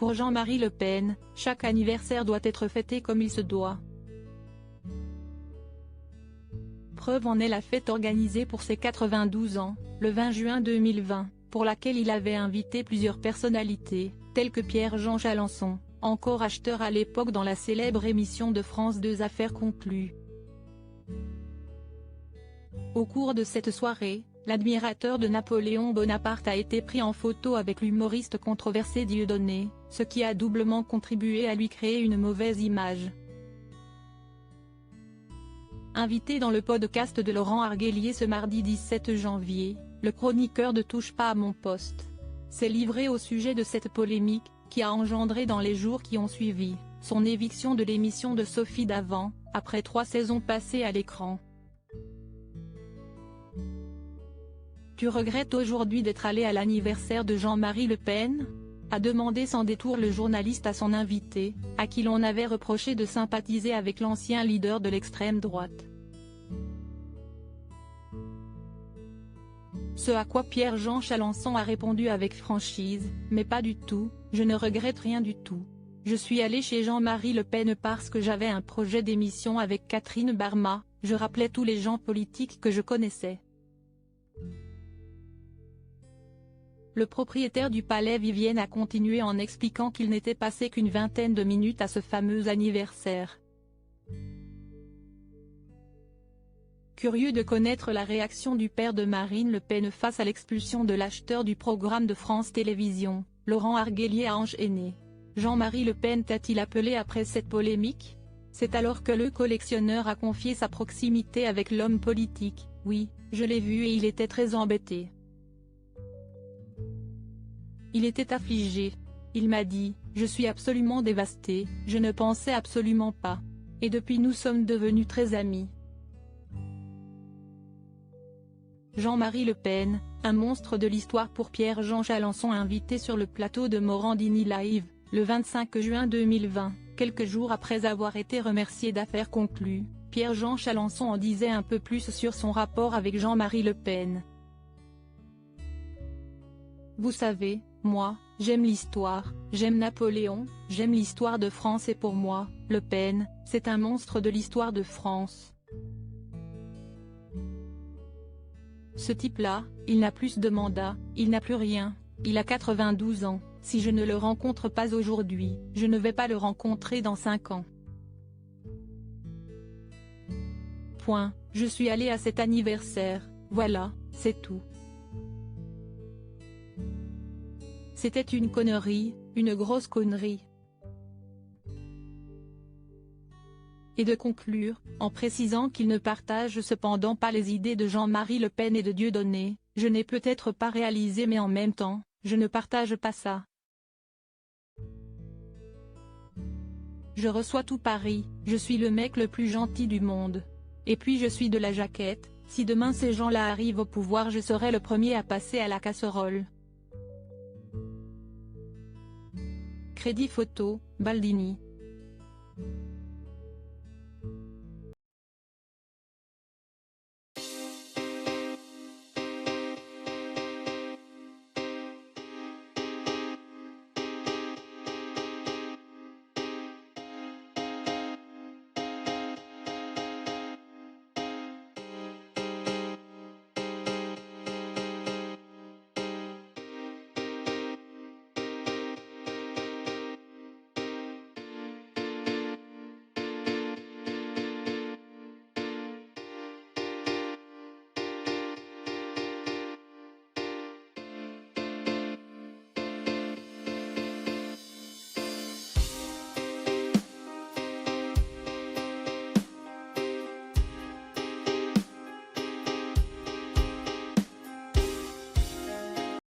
Pour Jean-Marie Le Pen, chaque anniversaire doit être fêté comme il se doit. Preuve en est la fête organisée pour ses 92 ans, le 20 juin 2020, pour laquelle il avait invité plusieurs personnalités, telles que Pierre-Jean Chalancon, encore acheteur à l'époque dans la célèbre émission de France 2 Affaires conclues. Au cours de cette soirée, l'admirateur de Napoléon Bonaparte a été pris en photo avec l'humoriste controversé Dieudonné, ce qui a doublement contribué à lui créer une mauvaise image. Invité dans le podcast de Laurent Arguelier ce mardi 17 janvier, le chroniqueur de Touche pas à mon poste s'est livré au sujet de cette polémique, qui a engendré dans les jours qui ont suivi, son éviction de l'émission de Sophie Davant, après 3 saisons passées à l'écran. Tu regrettes aujourd'hui d'être allé à l'anniversaire de Jean-Marie Le Pen ? A demandé sans détour le journaliste à son invité, à qui l'on avait reproché de sympathiser avec l'ancien leader de l'extrême droite. Ce à quoi Pierre-Jean Chalancon a répondu avec franchise, mais pas du tout, je ne regrette rien du tout. Je suis allé chez Jean-Marie Le Pen parce que j'avais un projet d'émission avec Catherine Barma, je rappelais tous les gens politiques que je connaissais. Le propriétaire du palais Vivienne a continué en expliquant qu'il n'était passé qu'une vingtaine de minutes à ce fameux anniversaire. Curieux de connaître la réaction du père de Marine Le Pen face à l'expulsion de l'acheteur du programme de France Télévisions, Laurent Arguelier a enchaîné. Jean-Marie Le Pen t'a-t-il appelé après cette polémique? C'est alors que le collectionneur a confié sa proximité avec l'homme politique. Oui, je l'ai vu et il était très embêté. Il était affligé. Il m'a dit, je suis absolument dévasté, je ne pensais absolument pas. Et depuis nous sommes devenus très amis. Jean-Marie Le Pen, un monstre de l'histoire pour Pierre-Jean Chalancon invité sur le plateau de Morandini Live, le 25 juin 2020, quelques jours après avoir été remercié d'affaires conclues, Pierre-Jean Chalancon en disait un peu plus sur son rapport avec Jean-Marie Le Pen. Vous savez, moi, j'aime l'histoire, j'aime Napoléon, j'aime l'histoire de France et pour moi, Le Pen, c'est un monstre de l'histoire de France. Ce type-là, il n'a plus de mandat, il n'a plus rien, il a 92 ans, si je ne le rencontre pas aujourd'hui, je ne vais pas le rencontrer dans 5 ans. Point, je suis allé à cet anniversaire, voilà, c'est tout. C'était une connerie, une grosse connerie. Et de conclure, en précisant qu'il ne partage cependant pas les idées de Jean-Marie Le Pen et de Dieudonné, je n'ai peut-être pas réalisé mais en même temps, je ne partage pas ça. Je reçois tout Paris, je suis le mec le plus gentil du monde. Et puis je suis de la jaquette, si demain ces gens-là arrivent au pouvoir je serai le premier à passer à la casserole. Crédit photo, Baldini.